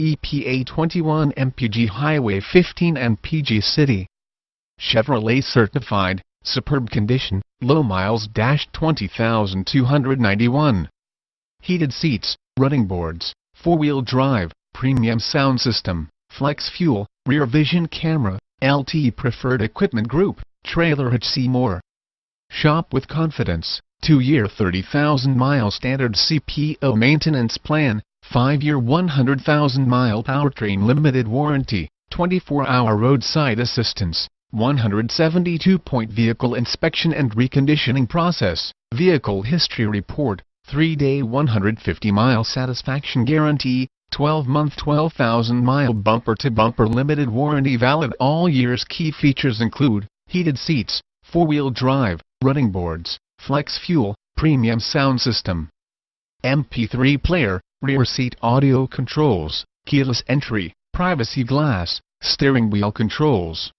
EPA 21 MPG Highway 15 MPG City. Chevrolet certified, superb condition, low miles. 20,291. Heated seats, running boards, four-wheel drive, premium sound system, flex fuel, rear vision camera, LTE preferred equipment group, trailer hitch. See more. Shop with confidence. 2-year 30,000-mile standard CPO maintenance plan, 5-year 100,000-mile powertrain limited warranty, 24-hour roadside assistance, 172-point vehicle inspection and reconditioning process, vehicle history report, 3-day 150-mile satisfaction guarantee, 12-month 12,000-mile bumper-to-bumper limited warranty valid all years. Key features include heated seats, four-wheel drive, running boards, flex fuel, premium sound system, MP3 player, rear seat audio controls, keyless entry, privacy glass, steering wheel controls,